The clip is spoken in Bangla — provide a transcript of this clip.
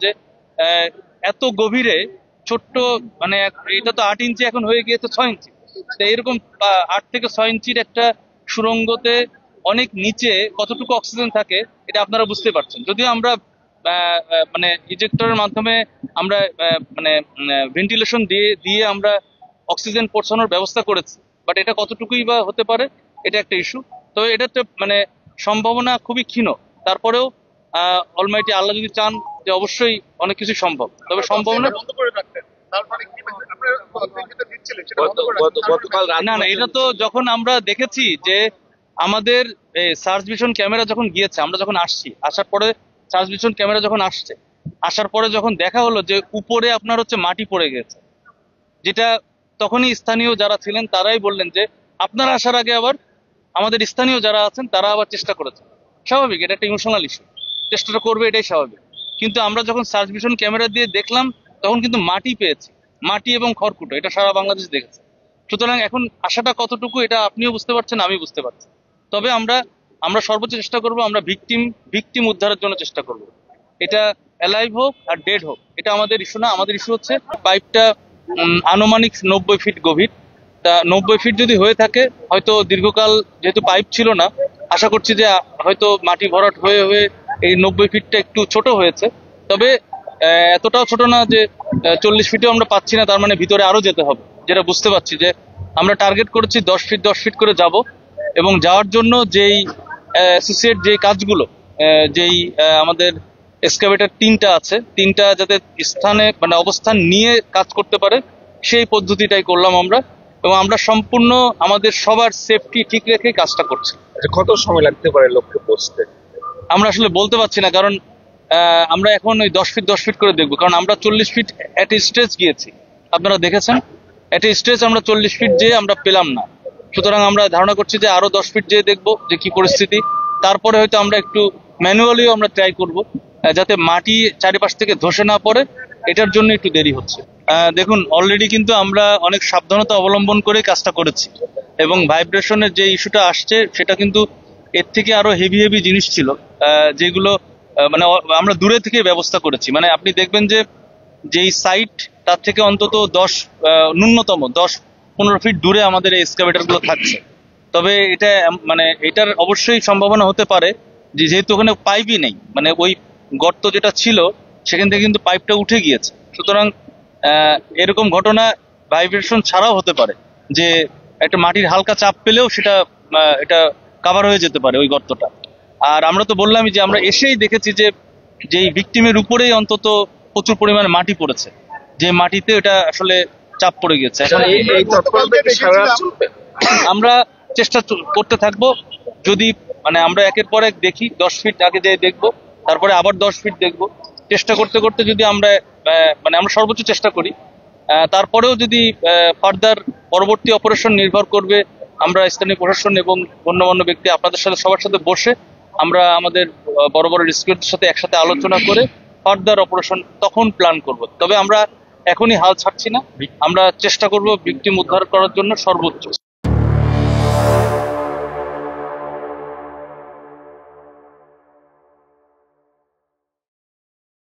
যে এত গভীরে ছোট্ট মানে এটা তো 8 ইঞ্চি এখন হয়ে গিয়েছে 6 ইঞ্চি, তো এরকম 8 থেকে 6 ইঞ্চির একটা সুড়ঙ্গতে অনেক নিচে কতটুকু অক্সিজেন থাকে এটা আপনারা বুঝতে পারছেন। যদিও আমরা মানে ইজেক্টরের মাধ্যমে আমরা মানে ভেন্টিলেশন দিয়ে দিয়ে আমরা অক্সিজেন পৌঁছানোর ব্যবস্থা করেছি, বাট এটা কতটুকুই বা হতে পারে এটা একটা ইস্যু। তো এটা তো মানে সম্ভাবনা খুবই ক্ষীণ। তারপরেও অলমাইটি আল্লাহ যদি চান যে অবশ্যই অনেক কিছু সম্ভব, তবে সম্ভাবনা না না এটা তো যখন আমরা দেখেছি যে আমাদের সার্চ ভিশন ক্যামেরা যখন গিয়েছে, আমরা যখন আসছি, আসার পরে সার্চ ভিশন ক্যামেরা যখন আসছে, আসার পরে যখন দেখা হলো যে উপরে আপনার হচ্ছে মাটি পড়ে গেছে, যেটা তখনই স্থানীয় যারা ছিলেন তারাই বললেন যে আপনারা আসার আগে আবার আমাদের স্থানীয় যারা আছেন তারা আবার চেষ্টা করেছে। স্বাভাবিক, এটা একটা ইমোশনাল ইস্যু, চেষ্টাটা করবে এটাই স্বাভাবিক। কিন্তু আমরা যখন সার্চ ভিশন ক্যামেরা দিয়ে দেখলাম তখন কিন্তু মাটি পেয়েছি, মাটি এবং খড়কুটো, এটা সারা বাংলাদেশ দেখেছে। সুতরাং এখন আশাটা কতটুকু এটা আপনিও বুঝতে পারছেন, আমি বুঝতে পারছি। তবে আমরা আমরা সর্বোচ্চ চেষ্টা করব, আমরা ভিকটিম উদ্ধারের জন্য চেষ্টা করব। এটা অ্যালাইভ হোক আর ডেড হোক এটা আমাদের ইস্যু না। আমাদের ইস্যু হচ্ছে পাইপটা আনুমানিক 90 ফিট গভীর। তা 90 ফিট যদি হয়ে থাকে, হয়তো দীর্ঘকাল যেহেতু পাইপ ছিল না, আশা করছি যে হয়তো মাটি ভরাট হয়ে হয়ে এই 90 ফিটটা একটু ছোট হয়েছে। তবে এতটাও ছোট না যে 40 ফিটেও আমরা পাচ্ছি না, তার মানে ভিতরে আরো যেতে হবে। যেটা বুঝতে পারছি যে আমরা টার্গেট করেছি 10 ফিট করে যাব, এবং যাওয়ার জন্য যেই অ্যাসোসিয়েট যে কাজগুলো যেই আমাদের এক্সকাভেটর 3টা আছে, 3টা যাতে স্থানে মানে অবস্থান নিয়ে কাজ করতে পারে সেই পদ্ধতিটাই করলাম আমরা, এবং আমরা সম্পূর্ণ আমাদের সবার সেফটি ঠিক রেখে কাজটা করছি। কত সময় লাগতে পারে লক্ষ্যে পৌঁছতে? আমরা আসলে বলতে পারছি না, কারণ আমরা এখন ওই 10 ফিট করে দেখবো, কারণ আমরা 40 ফিট এট স্টেজ গিয়েছি, আপনারা দেখেছেন। এট স্টেজ আমরা 40 ফিট যেয়ে আমরা পেলাম না। সুতরাং আমরা ধারণা করছি যে আরো 10 ফিট যেয়ে দেখবো যে কি পরিস্থিতি। তারপরে হয়তো আমরা একটু ম্যানুয়ালিও আমরা ট্রাই করব, যাতে মাটি চারিপাশ থেকে ধসে না পড়ে। এটার জন্য একটু দেরি হচ্ছে। দেখুন, অলরেডি কিন্তু আমরা অনেক সাবধানতা অবলম্বন করে কাজটা করেছি, এবং ভাইব্রেশনের যে ইস্যুটা আসছে সেটা কিন্তু এর থেকে আরো হেভি হেভি জিনিস ছিল, যেগুলো মানে আমরা দূরে থেকে ব্যবস্থা করেছি। মানে আপনি দেখবেন যে যেই সাইট তার থেকে অন্তত ন্যূনতম 10-15 ফিট দূরে আমাদের এই এক্সকাভেটর গুলো থাকছে। তবে এটা মানে এটার অবশ্যই সম্ভাবনা হতে পারে যে যেহেতু ওখানে পাইপই নেই, মানে ওই গর্ত যেটা ছিল সেখান থেকে কিন্তু পাইপটা উঠে গিয়েছে। সুতরাং এরকম ঘটনা ভাইব্রেশন ছাড়াও হতে পারে, যে একটা মাটির হালকা চাপ পেলেও সেটা এটা কাভার হয়ে যেতে পারে ওই গর্তটা। আর আমরা তো বললামই যে আমরা এসেই দেখেছি যে যেই ভিকটিমের উপরেই অন্তত প্রচুর পরিমাণে মাটি পড়েছে, যে মাটিতে এটা আসলে চাপ পড়ে গেছে। এখন আমরা চেষ্টা করতে থাকবো, যদি মানে আমরা একের পর এক দেখি, 10 ফিট আগে যাই দেখবো, তারপরে আবার 10 ফিট দেখবো, চেষ্টা করতে করতে যদি আমরা মানে আমরা সর্বোচ্চ চেষ্টা করি। তারপরেও যদি ফার্দার পরবর্তী অপারেশন নির্ভর করবে, আমরা স্থানীয় প্রশাসন এবং গণ্যমান্য ব্যক্তি আপনাদের সাথে সবার সাথে বসে আমরা আমাদের বড় বড় রিস্কিউদের সাথে একসাথে আলোচনা করে ফার্দার অপারেশন তখন প্ল্যান করব। তবে আমরা এখনই হাল ছাড়ছি না, আমরা চেষ্টা করব ভিকটিম উদ্ধার করার জন্য সর্বোচ্চ।